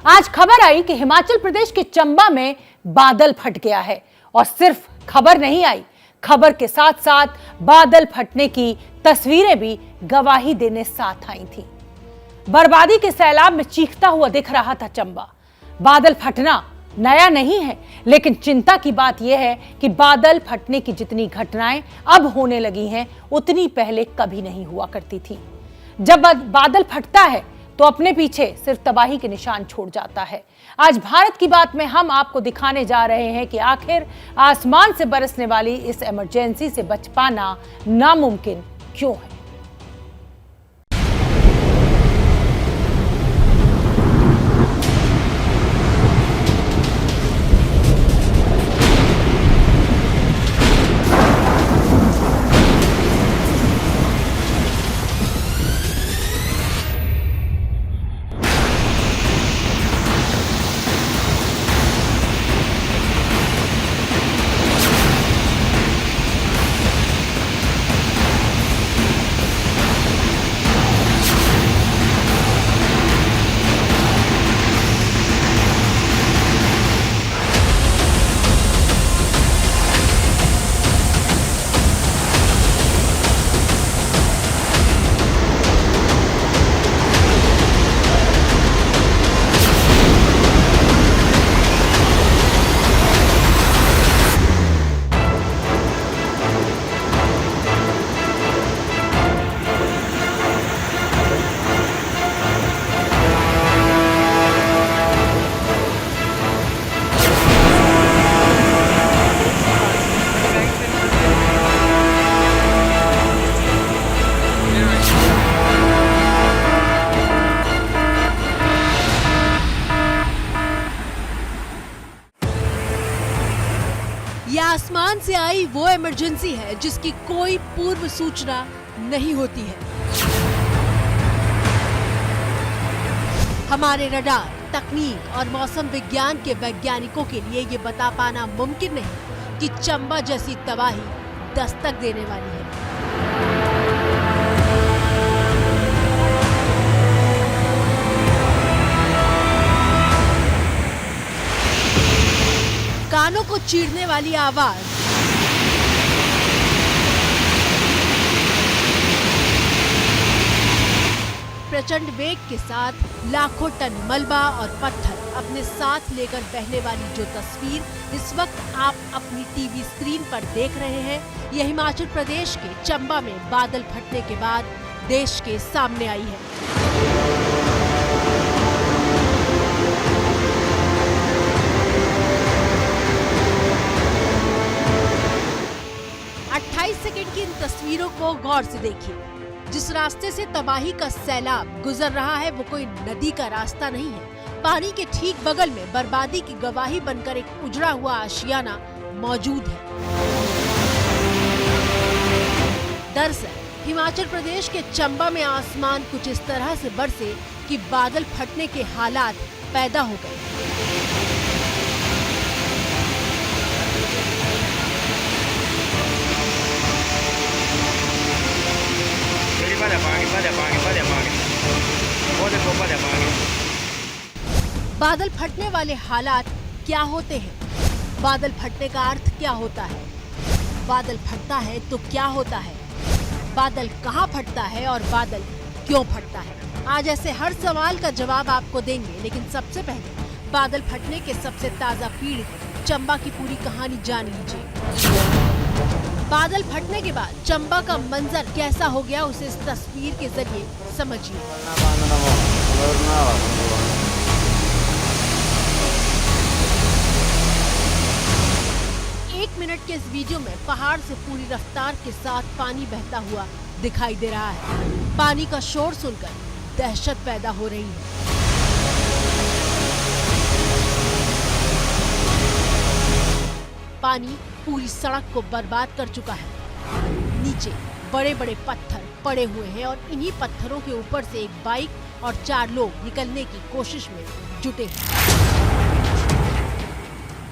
आज खबर आई कि हिमाचल प्रदेश के चंबा में बादल फट गया है और सिर्फ खबर नहीं आई, खबर के साथ साथ बादल फटने की तस्वीरें भी गवाही देने साथ आई थी। बर्बादी के सैलाब में चीखता हुआ दिख रहा था चंबा। बादल फटना नया नहीं है, लेकिन चिंता की बात यह है कि बादल फटने की जितनी घटनाएं अब होने लगी हैं, उतनी पहले कभी नहीं हुआ करती थी। जब बादल फटता है तो अपने पीछे सिर्फ तबाही के निशान छोड़ जाता है। आज भारत की बात में हम आपको दिखाने जा रहे हैं कि आखिर आसमान से बरसने वाली इस इमरजेंसी से बच पाना नामुमकिन क्यों है। यह आसमान से आई वो इमरजेंसी है जिसकी कोई पूर्व सूचना नहीं होती है। हमारे रडार, तकनीक और मौसम विज्ञान के वैज्ञानिकों के लिए ये बता पाना मुमकिन नहीं कि चंबा जैसी तबाही दस्तक देने वाली है। कानों को चीरने वाली आवाज, प्रचंड वेग के साथ लाखों टन मलबा और पत्थर अपने साथ लेकर बहने वाली जो तस्वीर इस वक्त आप अपनी टीवी स्क्रीन पर देख रहे हैं, यह हिमाचल प्रदेश के चंबा में बादल फटने के बाद देश के सामने आई है। सेकंड की इन तस्वीरों को गौर से देखिए। जिस रास्ते से तबाही का सैलाब गुजर रहा है वो कोई नदी का रास्ता नहीं है। पानी के ठीक बगल में बर्बादी की गवाही बनकर एक उजड़ा हुआ आशियाना मौजूद है। दरअसल हिमाचल प्रदेश के चंबा में आसमान कुछ इस तरह से बरसे कि बादल फटने के हालात पैदा हो गए। बादल फटने वाले हालात क्या होते हैं? बादल फटने का अर्थ क्या होता है? बादल फटता है तो क्या होता है? बादल कहाँ फटता है और बादल क्यों फटता है? आज ऐसे हर सवाल का जवाब आपको देंगे, लेकिन सबसे पहले बादल फटने के सबसे ताजा पीड़ित चंबा की पूरी कहानी जान लीजिए। बादल फटने के बाद चंबा का मंजर कैसा हो गया, उसे इस तस्वीर के जरिए समझिए। एक मिनट के इस वीडियो में पहाड़ से पूरी रफ्तार के साथ पानी बहता हुआ दिखाई दे रहा है। पानी का शोर सुनकर दहशत पैदा हो रही है। पानी पूरी सड़क को बर्बाद कर चुका है। नीचे बड़े बड़े पत्थर पड़े हुए हैं और इन्हीं पत्थरों के ऊपर से एक बाइक और 4 लोग निकलने की कोशिश में जुटे हैं।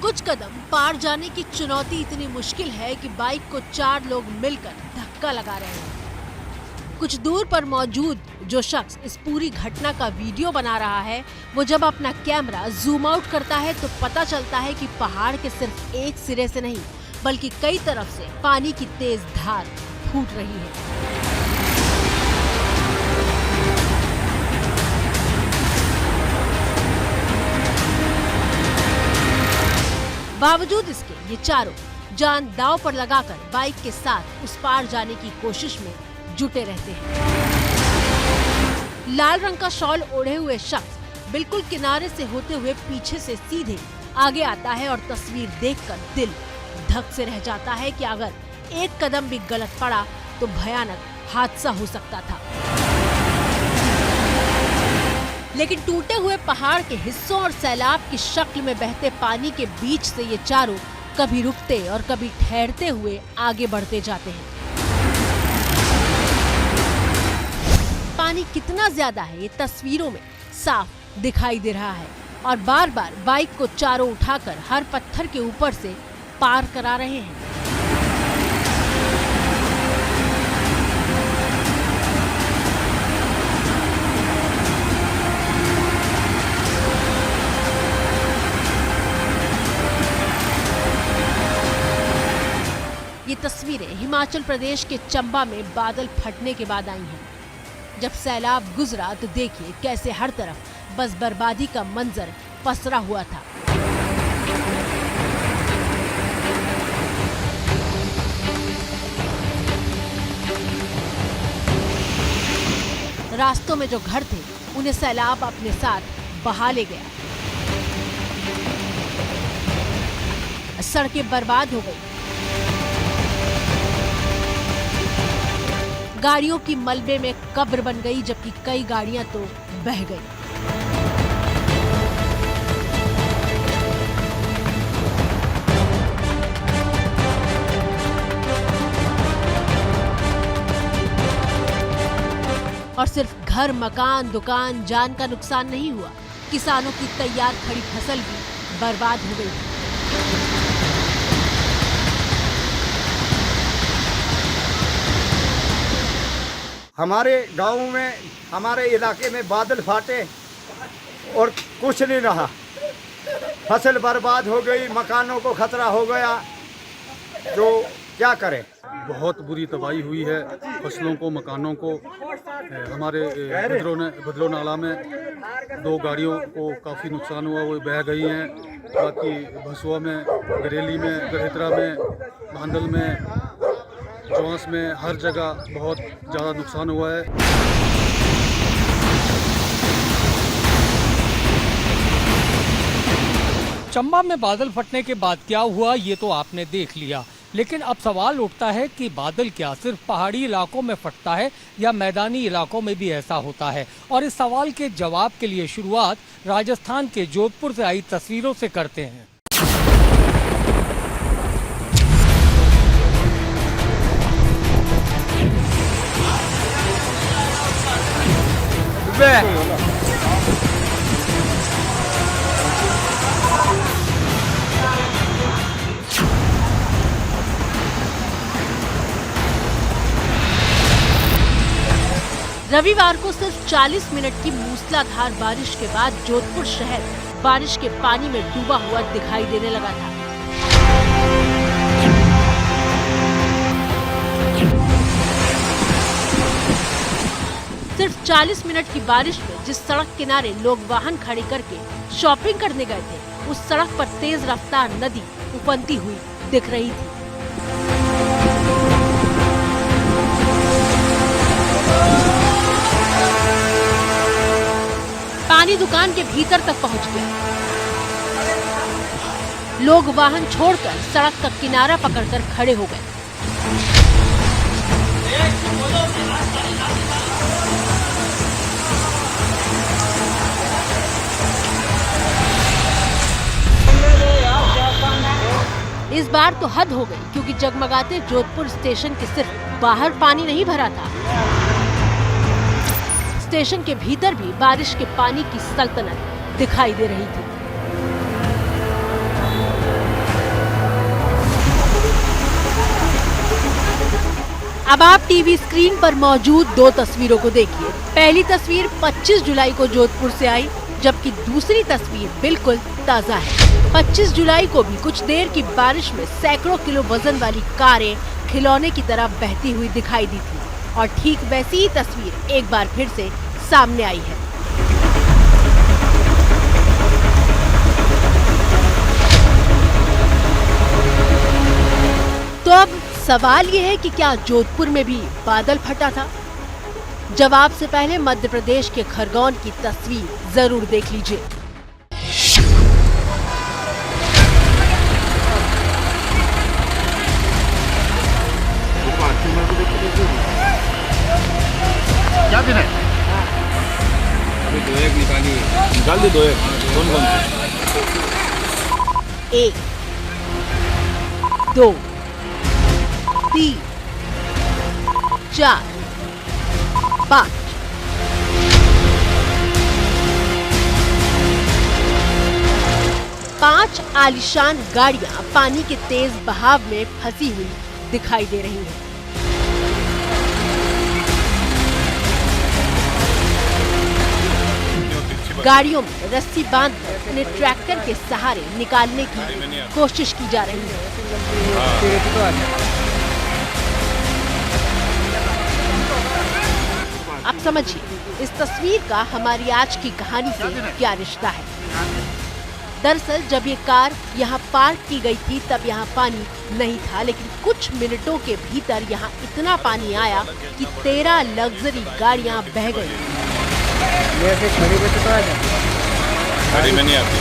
कुछ कदम पार जाने की चुनौती इतनी मुश्किल है कि बाइक को 4 लोग मिलकर धक्का लगा रहे हैं। कुछ दूर पर मौजूद जो शख्स इस पूरी घटना का वीडियो बना रहा है, वो जब अपना कैमरा जूम आउट करता है तो पता चलता है कि पहाड़ के सिर्फ एक सिरे से नहीं बल्कि कई तरफ से पानी की तेज धार फूट रही है। बावजूद इसके ये चारों जान दांव पर लगाकर बाइक के साथ उस पार जाने की कोशिश में जुटे रहते हैं। लाल रंग का शॉल ओढ़े हुए शख्स बिल्कुल किनारे से होते हुए पीछे से सीधे आगे आता है और तस्वीर देखकर दिल धक से रह जाता है कि अगर एक कदम भी गलत पड़ा तो भयानक हादसा हो सकता था। लेकिन टूटे हुए पहाड़ के हिस्सों और सैलाब की शक्ल में बहते पानी के बीच से ये चारों कभी रुकते और कभी ठहरते हुए आगे बढ़ते जाते हैं। पानी कितना ज्यादा है ये तस्वीरों में साफ दिखाई दे रहा है और बार बार बाइक को चारों उठाकर हर पत्थर के ऊपर से पार करा रहे हैं। ये तस्वीरें हिमाचल प्रदेश के चंबा में बादल फटने के बाद आई हैं। जब सैलाब गुजरा तो देखिए कैसे हर तरफ बस बर्बादी का मंजर पसरा हुआ था। रास्तों में जो घर थे उन्हें सैलाब अपने साथ बहा ले गया। सड़कें बर्बाद हो गई, गाड़ियों की मलबे में कब्र बन गई, जबकि कई गाड़ियां तो बह गई। और सिर्फ घर, मकान, दुकान, जान का नुकसान नहीं हुआ, किसानों की तैयार खड़ी फसल भी बर्बाद हो गई। हमारे गांव में, हमारे इलाके में बादल फाटे और कुछ नहीं रहा, फसल बर्बाद हो गई, मकानों को खतरा हो गया, तो क्या करें। बहुत बुरी तबाही हुई है फसलों को, मकानों को। हमारे भद्रो नाला में 2 गाड़ियों को काफ़ी नुकसान हुआ, वो बह गई हैं। बाकी भसुआ में, बरेली में, गढ़ित्रा में, भांडल में, चौंस में, हर जगह बहुत ज़्यादा नुकसान हुआ है। चंबा में बादल फटने के बाद क्या हुआ ये तो आपने देख लिया, लेकिन अब सवाल उठता है कि बादल क्या सिर्फ पहाड़ी इलाकों में फटता है या मैदानी इलाकों में भी ऐसा होता है। और इस सवाल के जवाब के लिए शुरुआत राजस्थान के जोधपुर से आई तस्वीरों से करते हैं। रविवार को सिर्फ 40 मिनट की मूसलाधार बारिश के बाद जोधपुर शहर बारिश के पानी में डूबा हुआ दिखाई देने लगा था। सिर्फ 40 मिनट की बारिश में जिस सड़क किनारे लोग वाहन खड़े करके शॉपिंग करने गए थे, उस सड़क पर तेज रफ्तार नदी उफनती हुई दिख रही थी। पानी दुकान के भीतर तक पहुंच गया। लोग वाहन छोड़कर सड़क का किनारा पकड़कर खड़े हो गए। इस बार तो हद हो गई, क्योंकि जगमगाते जोधपुर स्टेशन के सिर्फ बाहर पानी नहीं भरा था, स्टेशन के भीतर भी बारिश के पानी की सल्तनत दिखाई दे रही थी। अब आप टीवी स्क्रीन पर मौजूद दो तस्वीरों को देखिए। पहली तस्वीर 25 जुलाई को जोधपुर से आई, जबकि दूसरी तस्वीर बिल्कुल ताज़ा है। 25 जुलाई को भी कुछ देर की बारिश में सैकड़ों किलो वजन वाली कारें खिलौने की तरह बहती हुई दिखाई दी थी और ठीक वैसी ही तस्वीर एक बार फिर से सामने आई है। तो अब सवाल ये है कि क्या जोधपुर में भी बादल फटा था? जवाब से पहले मध्य प्रदेश के खरगोन की तस्वीर जरूर देख लीजिए। क्या दिन है? अभी दो एक निकालिए, निकाल दी दो एक। कौन कौन से? 1, 2, 3, 4, 5। पांच आलीशान गाड़ियां पानी के तेज बहाव में फंसी हुई दिखाई दे रही हैं। गाड़ियों में रस्सी बांधकर उन्हें ट्रैक्टर के सहारे निकालने की कोशिश की जा रही है। आप समझिए, इस तस्वीर का हमारी आज की कहानी से क्या रिश्ता है। दरअसल जब ये कार यहाँ पार्क की गई थी तब यहाँ पानी नहीं था, लेकिन कुछ मिनटों के भीतर यहाँ इतना पानी आया कि 13 लग्जरी गाड़ियाँ बह गई। गाड़ी में नहीं आती।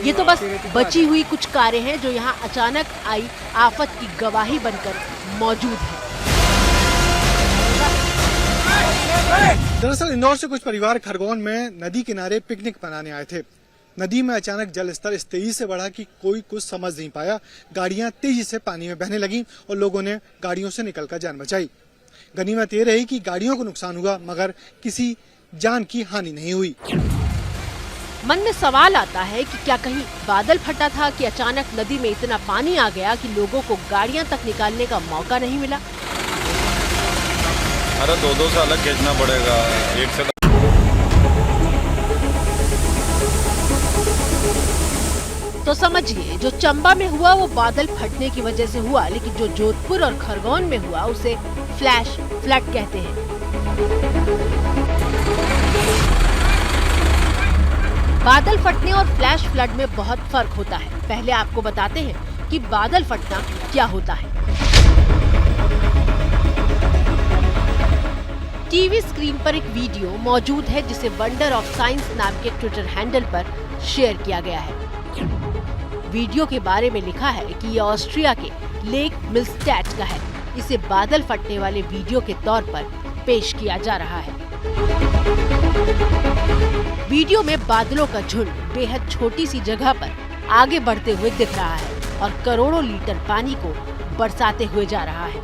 ये तो बस बची हुई कुछ कारें हैं जो यहाँ अचानक आई आफत की गवाही बनकर मौजूद है। दरअसल इंदौर से कुछ परिवार खरगोन में नदी किनारे पिकनिक मनाने आए थे। नदी में अचानक जल स्तर इस तेजी से बढ़ा कि कोई कुछ समझ नहीं पाया। गाड़ियां तेजी से पानी में बहने लगी और लोगों ने गाड़ियों से निकलकर जान बचाई। गनीमत ये रही कि गाड़ियों को नुकसान हुआ मगर किसी जान की हानि नहीं हुई। मन में सवाल आता है कि क्या कहीं बादल फटा था कि अचानक नदी में इतना पानी आ गया कि लोगों को गाड़ियां तक निकालने का मौका नहीं मिला। अरे दो से अलग खींचना पड़ेगा, एक से। तो समझिए, जो चंबा में हुआ वो बादल फटने की वजह से हुआ, लेकिन जो जोधपुर और खरगोन में हुआ उसे फ्लैश फ्लड कहते हैं। बादल फटने और फ्लैश फ्लड में बहुत फर्क होता है। पहले आपको बताते हैं कि बादल फटना क्या होता है। टीवी स्क्रीन पर एक वीडियो मौजूद है जिसे वंडर ऑफ साइंस नाम के ट्विटर हैंडल पर शेयर किया गया है। वीडियो के बारे में लिखा है कि यह ऑस्ट्रिया के लेक मिल्स्टैट का है। इसे बादल फटने वाले वीडियो के तौर पर पेश किया जा रहा है। वीडियो में बादलों का झुंड बेहद छोटी सी जगह पर आगे बढ़ते हुए दिख रहा है और करोड़ों लीटर पानी को बरसाते हुए जा रहा है।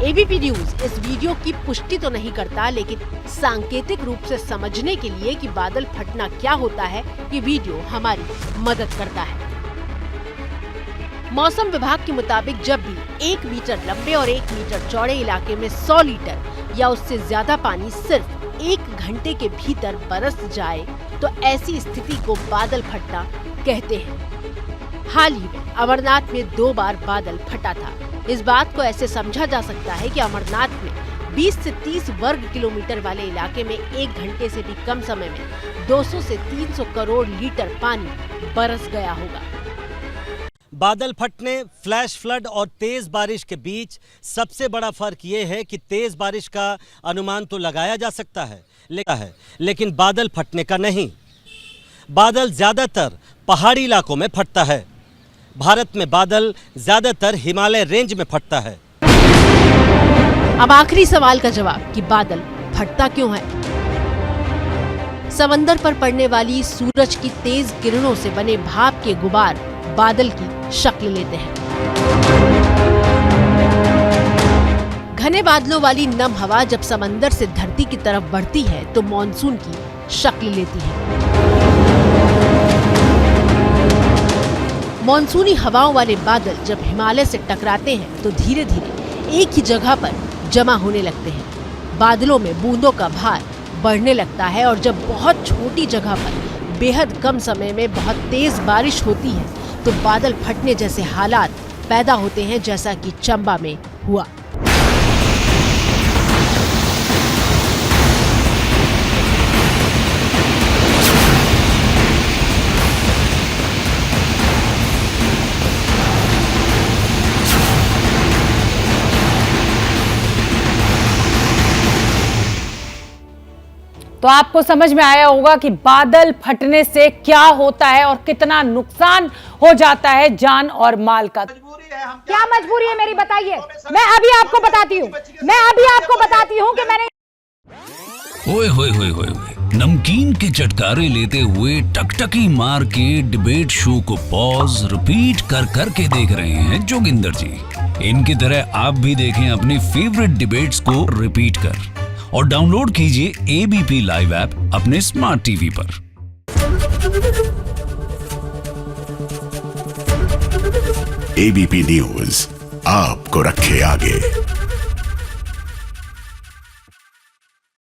एबीपी न्यूज इस वीडियो की पुष्टि तो नहीं करता, लेकिन सांकेतिक रूप से समझने के लिए कि बादल फटना क्या होता है, ये वीडियो हमारी मदद करता है। मौसम विभाग के मुताबिक जब भी 1 मीटर लंबे और 1 मीटर चौड़े इलाके में 100 लीटर या उससे ज्यादा पानी सिर्फ 1 घंटे के भीतर बरस जाए तो ऐसी स्थिति को बादल फटना कहते हैं। हाल ही में अमरनाथ में 2 बार बादल फटा था। इस बात को ऐसे समझा जा सकता है कि अमरनाथ में 20 से 30 वर्ग किलोमीटर वाले इलाके में 1 घंटे से भी कम समय में 200 से 300 करोड़ लीटर पानी बरस गया होगा। बादल फटने, फ्लैश फ्लड और तेज बारिश के बीच सबसे बड़ा फर्क ये है कि तेज बारिश का अनुमान तो लगाया जा सकता है, लेकिन बादल फटने का नहीं। बादल ज्यादातर पहाड़ी इलाकों में फटता है। भारत में बादल ज्यादातर हिमालय रेंज में फटता है। अब आखिरी सवाल का जवाब कि बादल फटता क्यों है। समंदर पर पड़ने वाली सूरज की तेज किरणों से बने भाप के गुबार बादल की शक्ल लेते हैं। घने बादलों वाली नम हवा जब समंदर से धरती की तरफ बढ़ती है तो मॉनसून की शक्ल लेती है। मॉनसूनी हवाओं वाले बादल जब हिमालय से टकराते हैं तो धीरे धीरे एक ही जगह पर जमा होने लगते हैं। बादलों में बूंदों का भार बढ़ने लगता है और जब बहुत छोटी जगह पर बेहद कम समय में बहुत तेज बारिश होती है तो बादल फटने जैसे हालात पैदा होते हैं, जैसा कि चंबा में हुआ। तो आपको समझ में आया होगा कि बादल फटने से क्या होता है और कितना नुकसान हो जाता है जान और माल का। क्या मजबूरी है मेरी, बताइए। मैं अभी आपको बताती हूँ कि मैंने ओए होए होए होए नमकीन के चटकारे लेते हुए टकटकी मार के डिबेट शो को पॉज रिपीट कर करके देख रहे हैं जोगिंदर जी। इनकी तरह आप भी देखें अपनी फेवरेट डिबेट्स को रिपीट कर और डाउनलोड कीजिए एबीपी लाइव ऐप अपने स्मार्ट टीवी पर। एबीपी न्यूज आपको रखे आगे।